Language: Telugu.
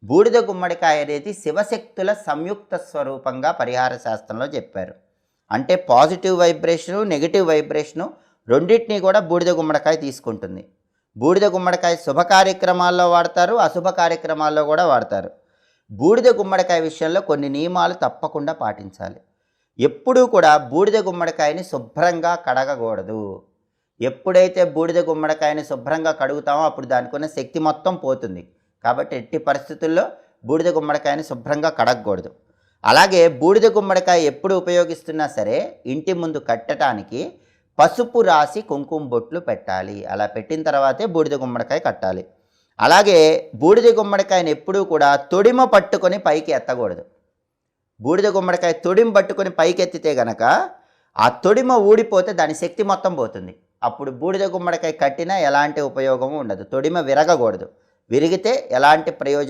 బూడిద గుమ్మడికాయ అనేది శివశక్తుల సంయుక్త స్వరూపంగా పరిహార శాస్త్రంలో చెప్పారు. అంటే పాజిటివ్ వైబ్రేషను, నెగిటివ్ వైబ్రేషను రెండింటినీ కూడా బూడిద గుమ్మడికాయ తీసుకుంటుంది. బూడిద గుమ్మడికాయ శుభ కార్యక్రమాల్లో వాడతారు, అశుభ కార్యక్రమాల్లో కూడా వాడతారు. బూడిద గుమ్మడికాయ విషయంలో కొన్ని నియమాలు తప్పకుండా పాటించాలి. ఎప్పుడూ కూడా బూడిద గుమ్మడికాయని శుభ్రంగా కడగకూడదు. ఎప్పుడైతే బూడిద గుమ్మడికాయని శుభ్రంగా కడుగుతామో అప్పుడు దానికి ఉన్న శక్తి మొత్తం పోతుంది. కాబట్టి ఎట్టి పరిస్థితుల్లో బూడిద గుమ్మడికాయని శుభ్రంగా కడగకూడదు. అలాగే బూడిద గుమ్మడికాయ ఎప్పుడు ఉపయోగిస్తున్నా సరే ఇంటి ముందు కట్టడానికి పసుపు రాసి కుంకుమ బొట్లు పెట్టాలి. అలా పెట్టిన తర్వాతే బూడిద గుమ్మడికాయ కట్టాలి. అలాగే బూడిద గుమ్మడికాయని ఎప్పుడూ కూడా తొడిమ పట్టుకొని పైకి ఎత్తకూడదు. బూడిద గుమ్మడికాయ తొడిమ పట్టుకొని పైకి ఎత్తితే గనక ఆ తొడిమ ఊడిపోతే దాని శక్తి మొత్తం పోతుంది. అప్పుడు బూడిద గుమ్మడికాయ కట్టినా ఎలాంటి ఉపయోగము ఉండదు. తొడిమ విరగకూడదు. విరిగితే ఎలాంటి ప్రయోజనం